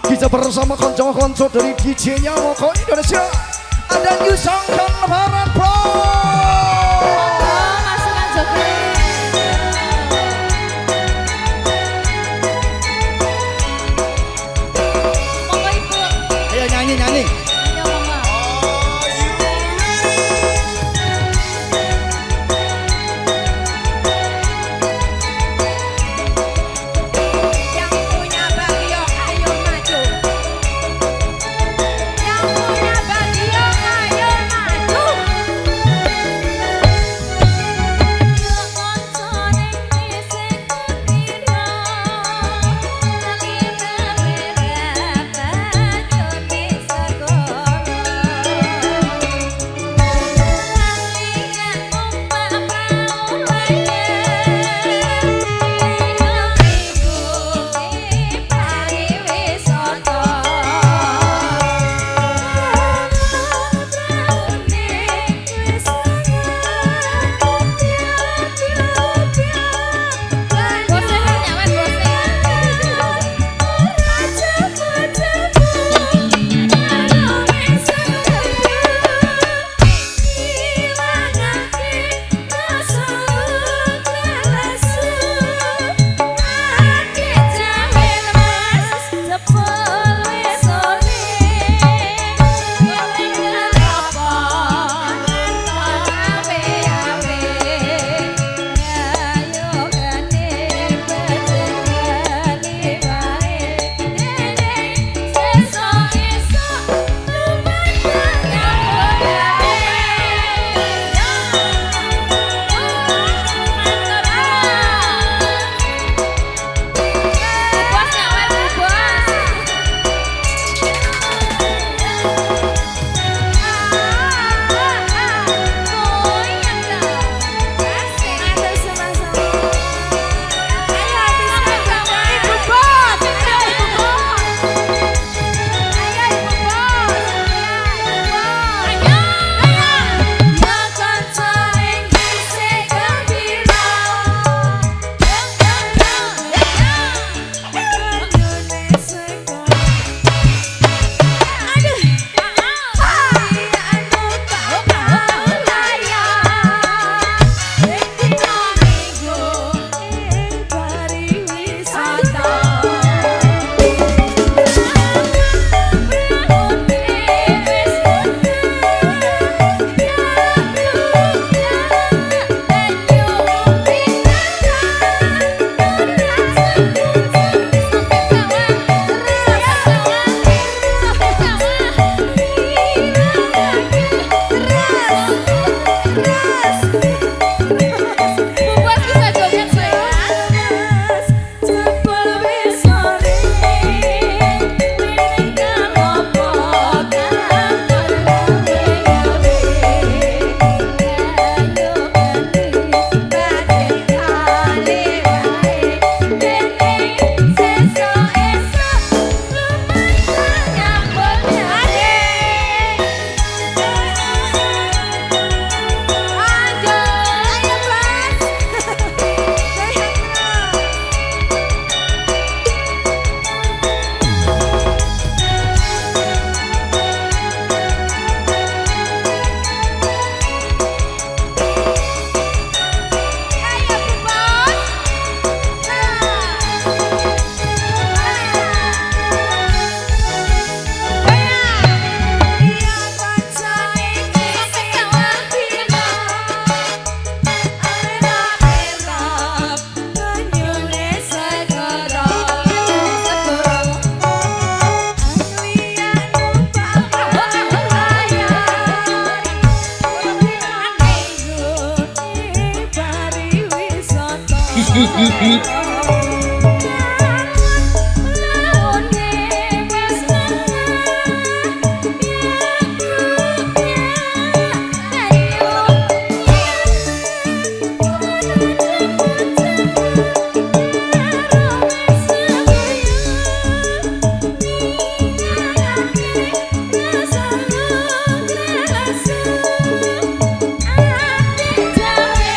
Kita bersama konco-konco dari DJ-nya Moko Indonesia. Ada New Song Lebaran Pro. Masukkan joget. Monggo Ibu. Ayo nyanyi. Ayo monggo. Yang punya bagio ayo maju. Yang punya bagio ayo maju. Sepuluh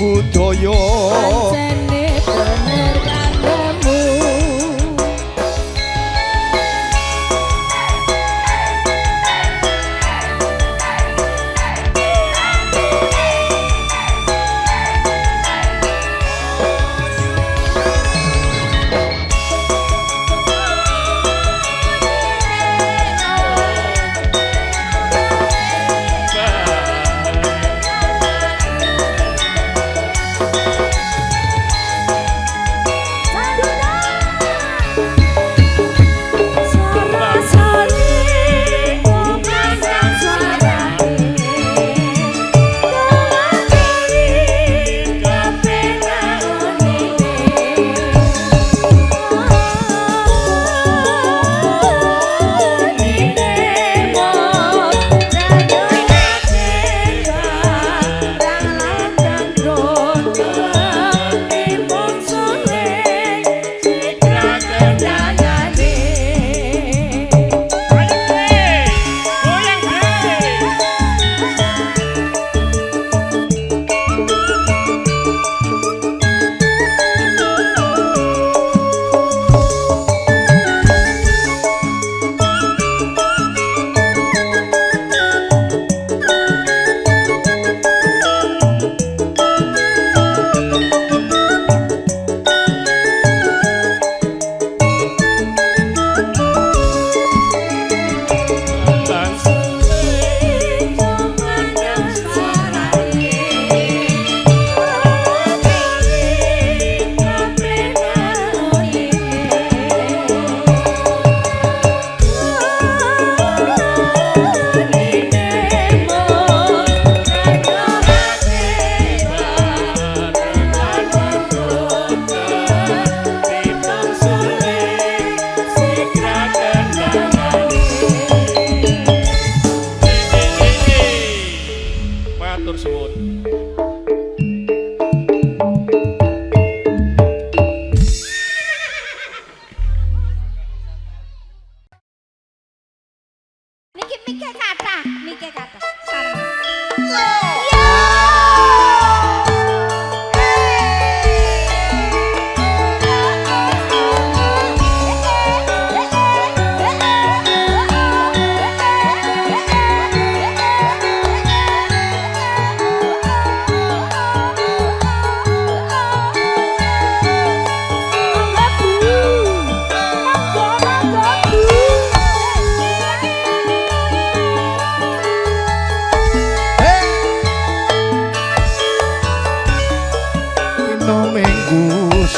budaya Pancene bener kandemu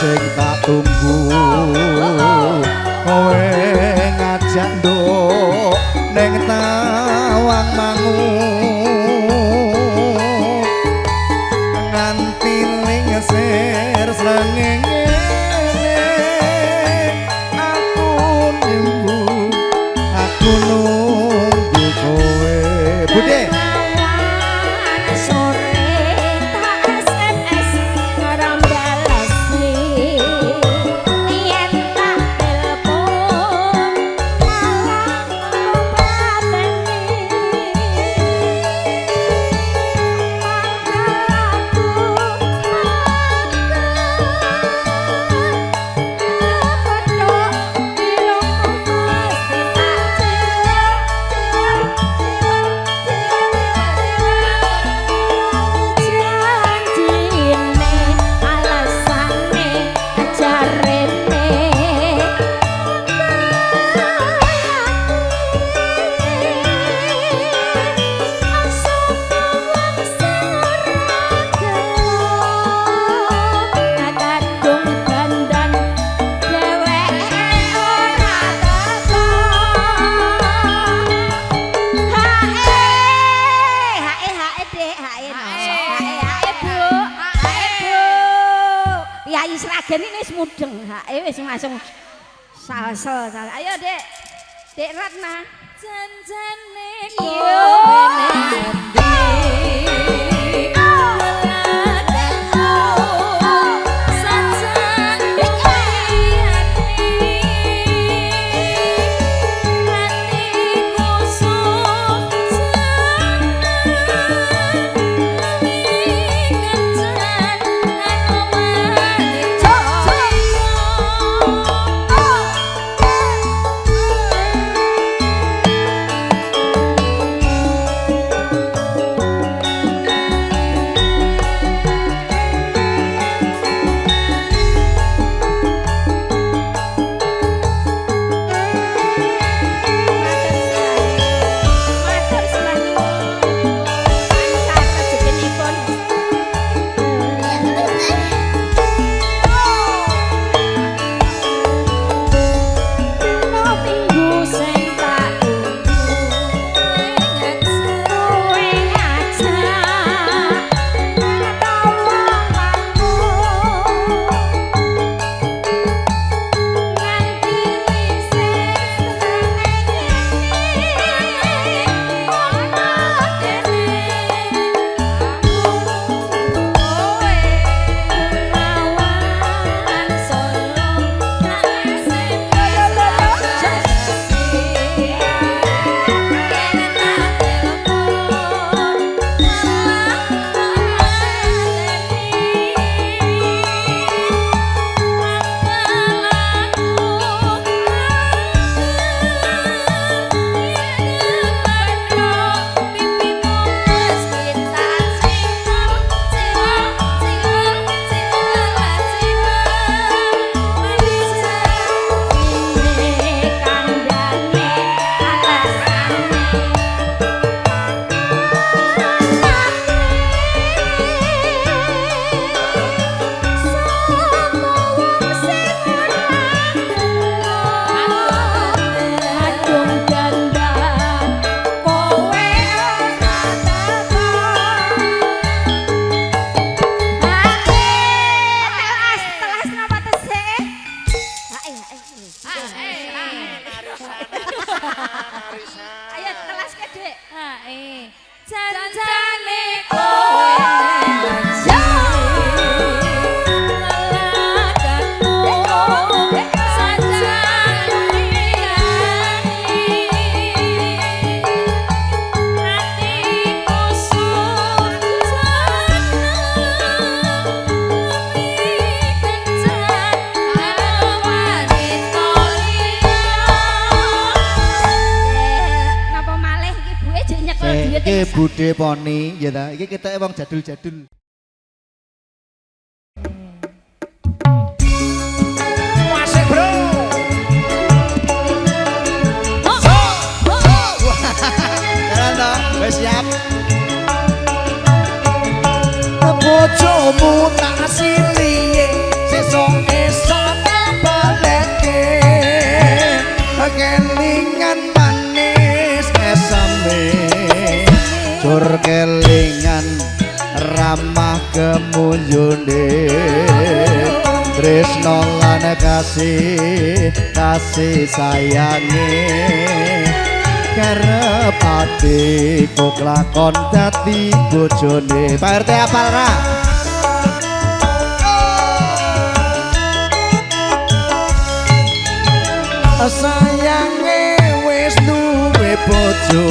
sing tak tunggu kowe ngajak nduk ning tawang mangu nganti lingsir srengenge aku nunggu kowe Bude Seragane wis mudeng, hae wis langsung salsel. Ayo, Dek. Dek Ratna. Janjane kowe Bude Poni ya ta. Iki ketoke wong jadul-jadul. Masih bro. Jalan toh, wis siap. Bojomu tak siliye sesuk esuk baleke kelingan manis esame tur kelingan ramah kemunjune tresno lan kasih sayange karep ati kok lakon dadi bojone Pak RT apal ra sayange wis duwe bojo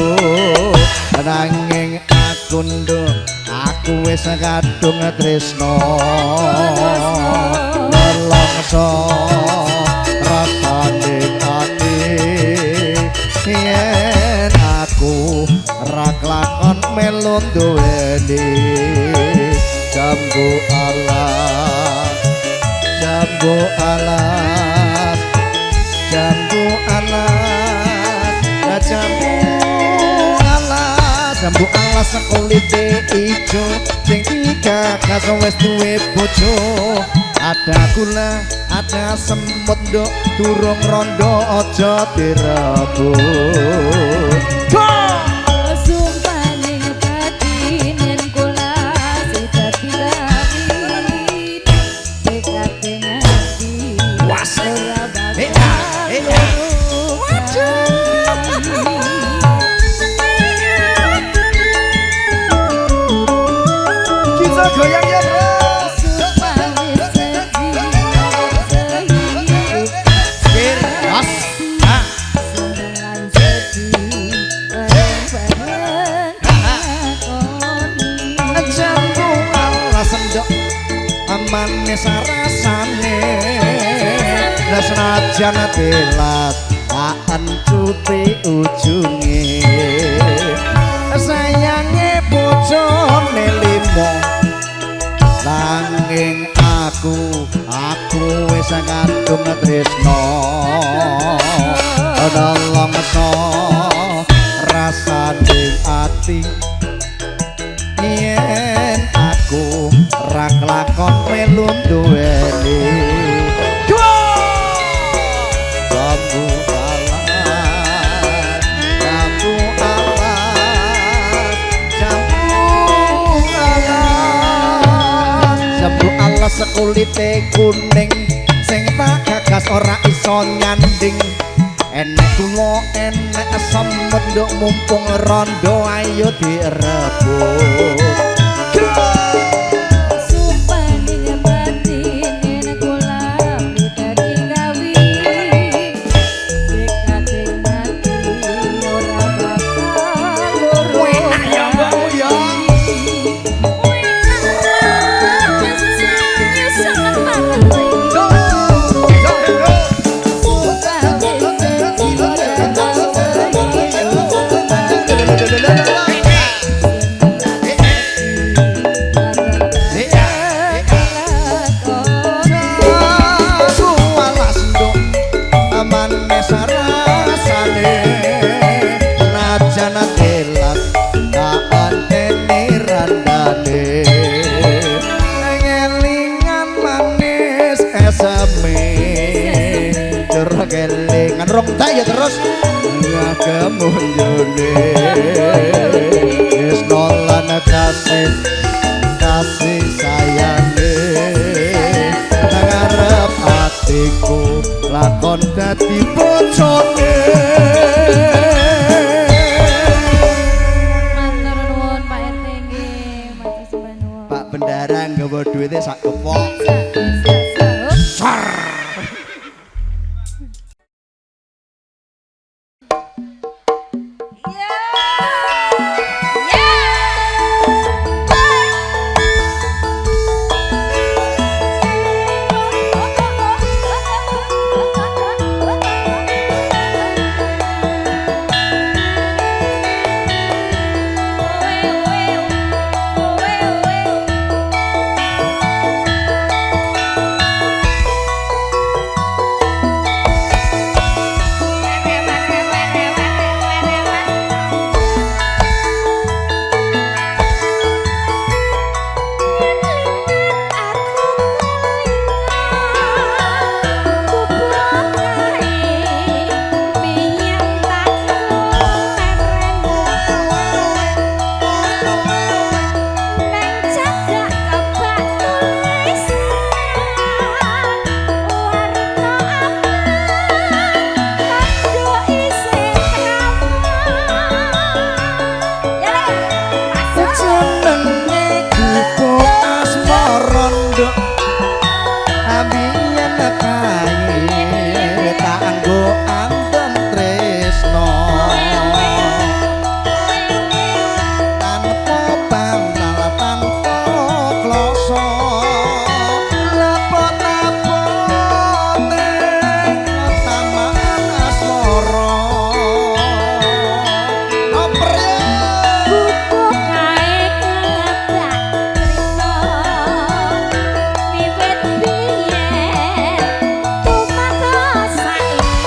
nanging aku nduk aku wis kadung tresno nelongso rasane ati yen aku ra klakon melu duweni jambu alas jambu alas jambu alas jambu alas kulite ijo sing gagas wis duwe bojo ada gula ada semut nduk durung rondo aja direbut Sumpah ning batin yen kula sida dilawin dekat dengan di ora kita goyang ya bro manis rasane senajan telat aan cuti ujunge sayange bojone limo nanging aku wis kadung tresno nelongso rasane ati yen aku ra klakon melu duweni jambu alas jambu alas jambu alas kulite kuning sing tak gagas ora iso nyanding enek kula enek semut nduk mumpung rondo ayo direbut kelingan rong tak ya terus nggak kemunjune wis nolan kasih sayange ngarep atiku lakon dadi bojone matur nuwun Pak RT nggih matur sembah nuwun Pak Bendara nggawa duwite sak kepok biyen kae kanggo anteng tresno tanpa bantal tanpa kloso lepot-lepote taman asmara oprek buku kae kebak cerita wiwit biyen tumeka saiki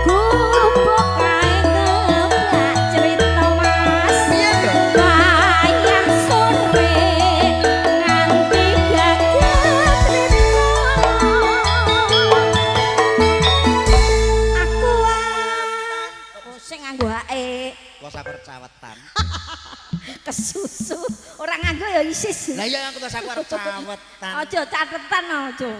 buku kae kebak cerita mas wayah sore nganti gagah aku sing nganggo hae kuasa percawetan kesusu orang nganggo ya isis lah iya aku kuasa percawetan aja catetan aja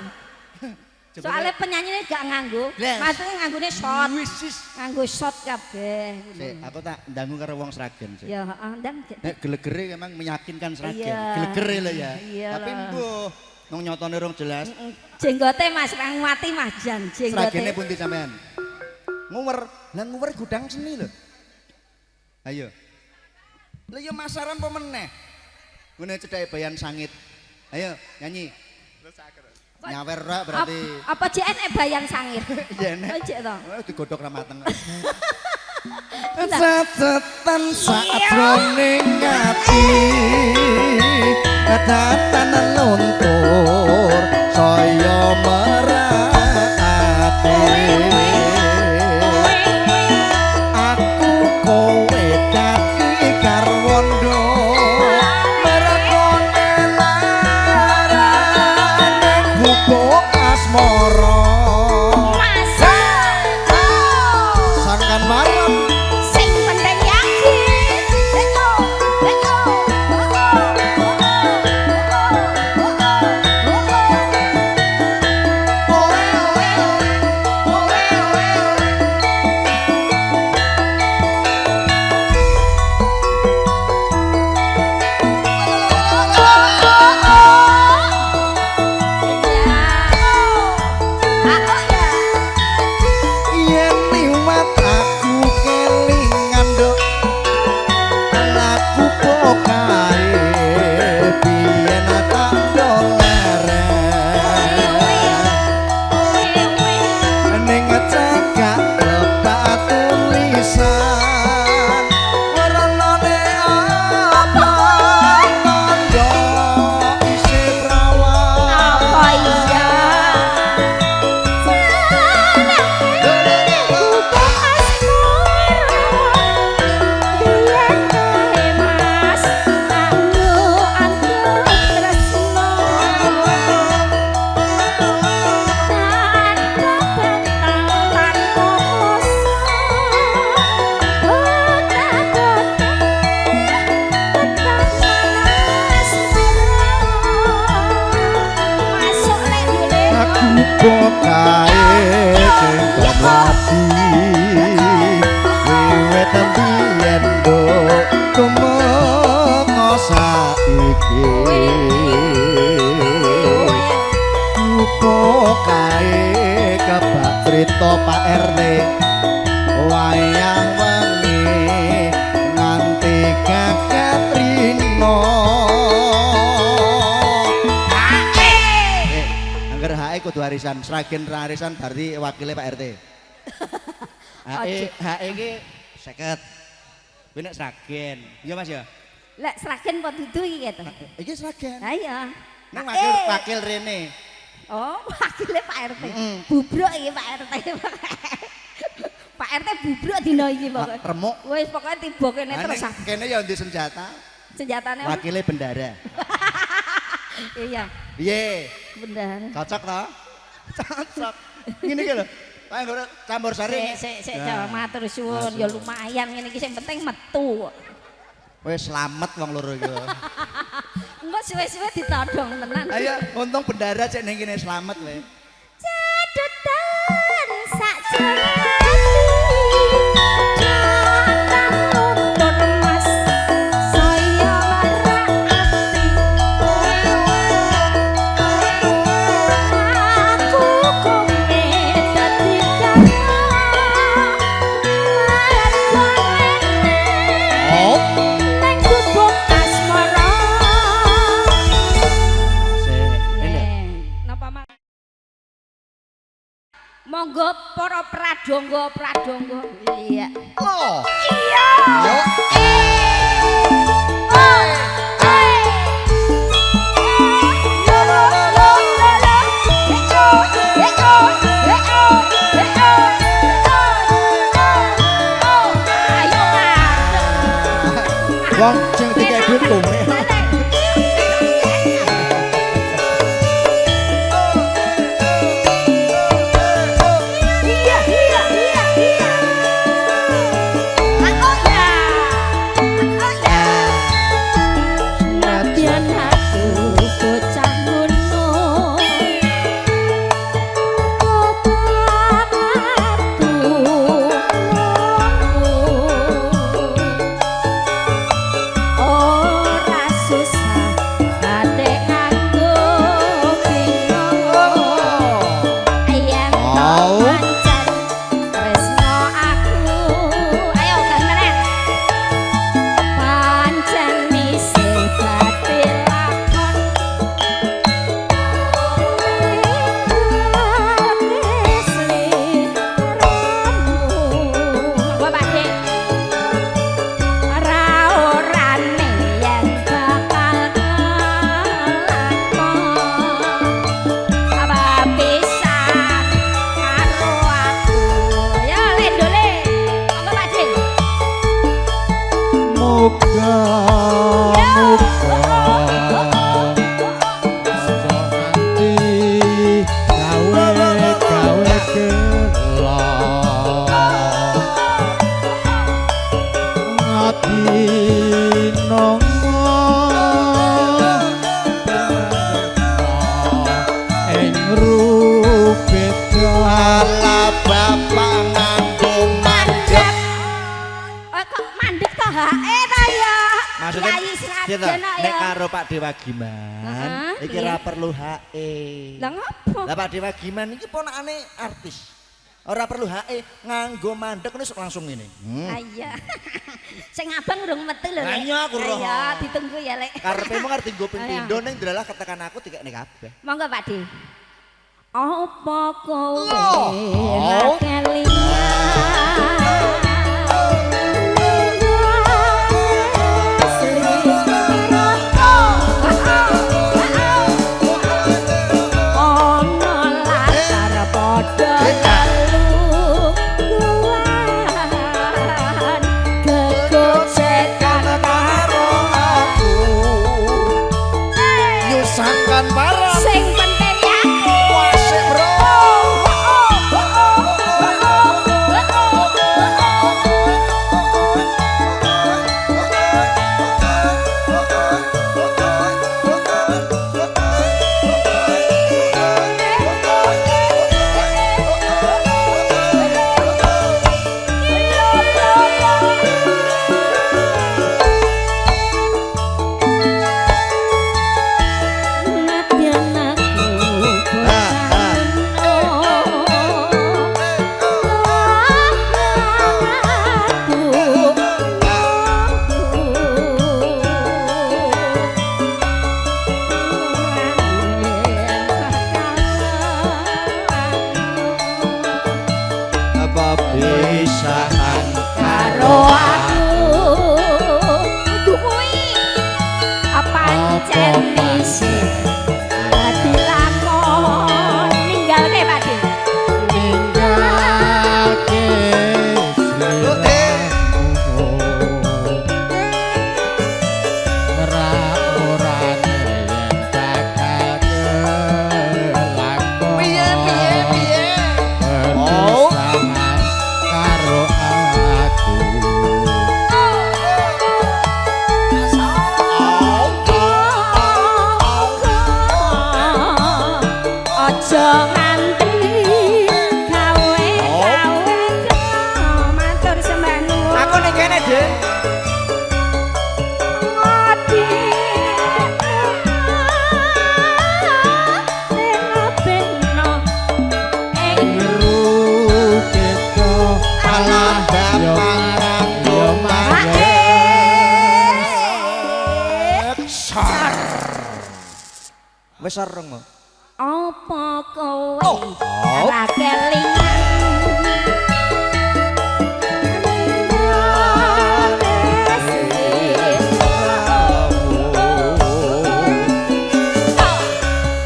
soalnya penyanyine gak nganggo Yes. maksudnya nganggone shot wisis nganggo shot kabeh Sik, aku tak ndangu karo wong Sragen sik. ya heeh ndang Nek gelegere emang meyakinkan Sragen. Iya. Gelegere lho ya. Iya Tapi lah. mbuh nang nyotone rong jelas. jenggote mas rang mati mas jan Sragene jenggote pundi sampean? Nguwer. Lah nguwer gudang seni lho. Ayo. Lah ya masaran apa meneh? Ngene cedhake bayan sangit. Ayo nyanyi. Nyawer ra berarti. apa JNE bayang sangir Iya nek. oh jek to Digodhog ra mateng. Catetan sakjroning ati Tatanan luntur saya merati Aku kowe dadi karwondo merekone larane bubuk asmara masa sangkan malam sing penting yakin ayo ayo yen liwat aku kelingan nduk laku pokae biyen tak doleren ning cagak lebak tulisan warnane apa tandha isih rawan apa iya aku pokae kengkon wati wiwit biyen nduk tumeka saiki aku pokae kebak crita Pak RT wayang wengi nganti gagat rino Angger HE kudu arisan, Sragen ra arisan berarti wakile Pak RT. HE iki 50. Kuwi nek Sragen. Iya Mas ya? lek Sragen apa dudu iki to Iki Sragen. ha iya Nang HE. wakil Rene. oh wakile Pak RT Mm-mm. bubruk iki Pak RT Pak RT bubruk dina iki pokoke Remuk. wis pokoke tiba kene Nah, terus ning kene ya ndi senjata. senjatane apa? Wakile bendara. Iya, Piye? bener. Cocok to? Cocok. Ngene iki lho. Pak nggo campur sari. Sik matur suwun ya lumayan ngene iki sing penting metu. Wis slamet wong loro iki. Engko suwe-suwe ditodong tenan. Ayo, untung bendara cek ning kene slamet wae. Cedetan sakjroning ati. Jangan luntur mas saya marak ati. Monggo para pradonga. Iya. Oh. Iya. Yo. Wong sing dikek duit tumrih. Nek karo Pak Dewa Giman, iki ora perlu HE. Lah ngopo? Lah Pak Dewa Giman iki ponakane artis. Ora perlu HE, nganggo mandek wis langsung ngene. Ah iya. Sing abang urung metu lho. Lah iya aku roh. Iya, ditunggu ya, Lek. Karepe mung arep nggo ping pindho ning delalah ketekan aku dikekne kabeh. Monggo Pak De. Apa kowe Oh. kelingan? Sangkan barang Sing penting aku wasik bro. Pisahan karo aku kudu kuwi pancen isih dilakon ninggalke Pak De ninggalke ora orane yen bakal kelakon piye oh karo aku aja nganti gawe matur sembah nuwun aku ning kene Dik wis sareng Apa kowe Oh. ora kelingan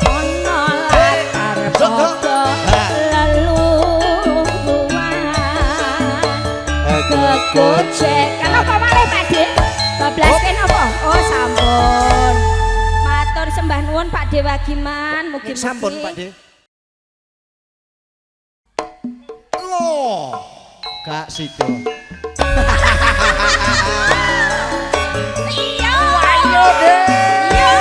ana latar padha lelungguhan kegocek kenapa malih Pak De bablasken apa oh sampun matur sembah nuwun Pak De Wagiman mugi Sampun Pak De. Loh, gak sido. iya Ayo deh. iya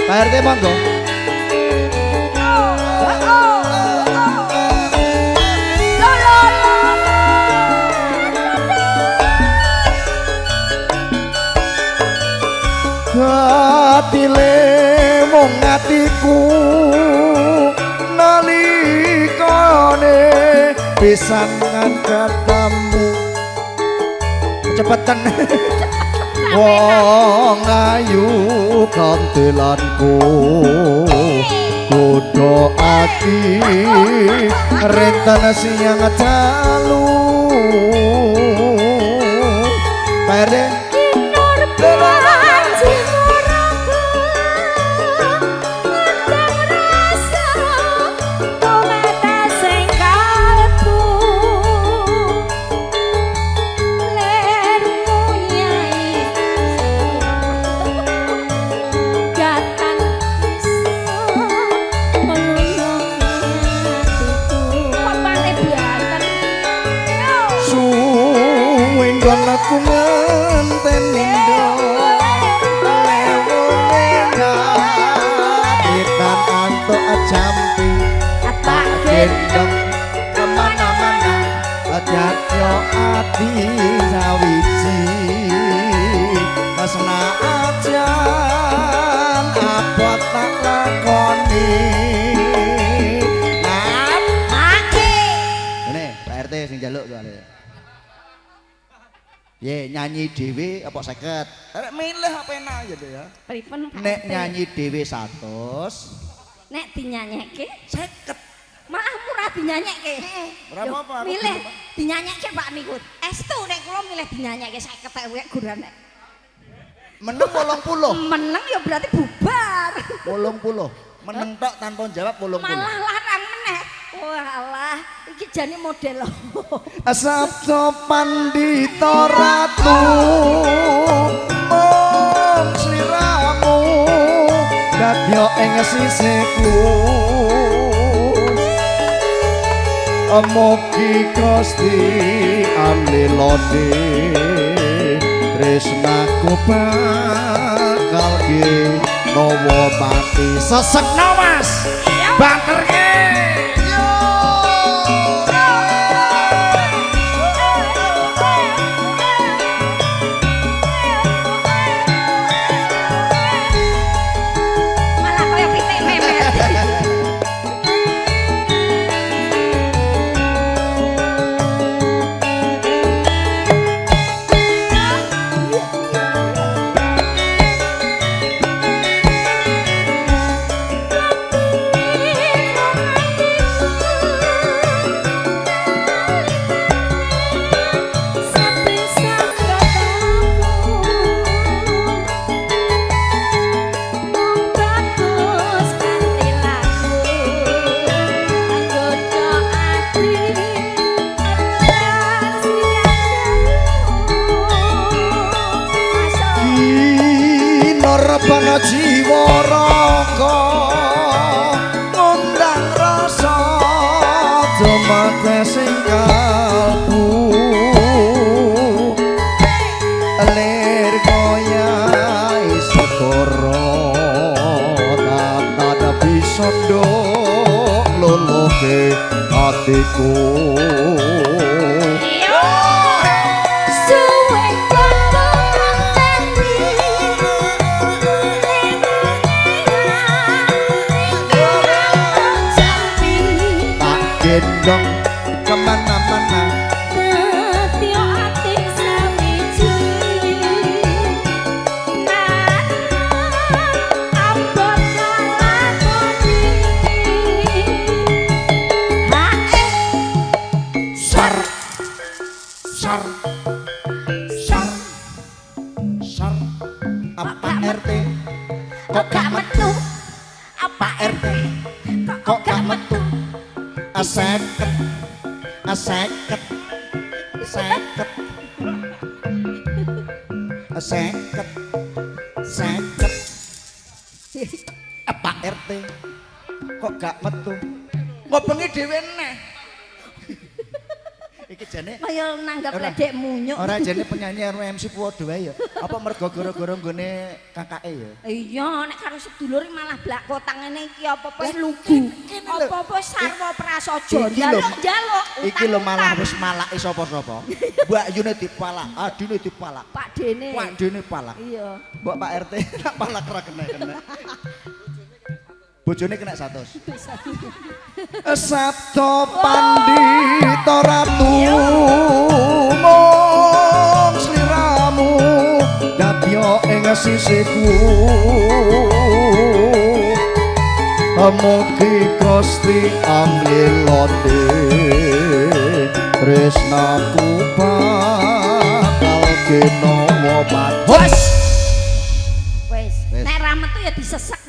Pak RT monggo. Hatile mung atiku nalikane pisan ngangkatamu cepetan wong ayu kantelanku kudu ati renten siang dalu pare aku ngenteni ndo lewone itan antuk jampi tak gendong kemana-mana jatyo ati sawiji kesena ajan apa tak lakoni ini Pak RT sing njaluk soalnya ye nyanyi dhewe apa 50? Arek milih apa enak gitu ya. Pripun Pak? Nek nyanyi dhewe 100, nek dinyanyekke 50. malah murah dinyanyekke. Ora apa-apa. Milih dinyanyekke Pak niku. Estu nek kula milih dinyanyekke 50.000 gurane. Meneng 80. Meneng ya berarti bubar. 80. Meneng tok tanpa jawab 80. Malah larang meneh. Walah, iki jane model. Sabda pandita ratu mung sliramu dadya ing sisiku mugi Gusti amlelone tresnaku bakal ginawa mati sesekno Mas banterke Bana jiwa raga ngundang rasa dumate sing kalbu lir goyah segara tata bisa nduk luluhe atiku gendong kemana-mana. Ketio ati sawiji abot kalakoni hae Sar sar sar sar apa RT kok gak metu apa RT kok gak metu aseket aseket aseket aseket aseket apa RT kok gak metu ngobengi dhewe neh iki jane kaya nanggap Ora. ledek munyuk. ora jane penyanyi MC Puwodo wae ya apa mergo gara-gara nggone kakake ya Iya, nek karo sedulur malah blak kotang ngene iki apa-apa wis lugu. Apa-apa sarwa prasaja. Iki lho, Njaluk-njaluk. iki lho malah wis malake sapa-sapa Mbak Yune dipalak adine dipalak Pak Dene. Pak Dene palak Iya. Mbok Pak RT tak palak ra kena bojone kena 100 Sabto Pandita Ratu mong sliramu dadya ing sisiku Amugi Gusti amlilode tresnaku bakal kena wopat Wis, nek ra metu ya disesek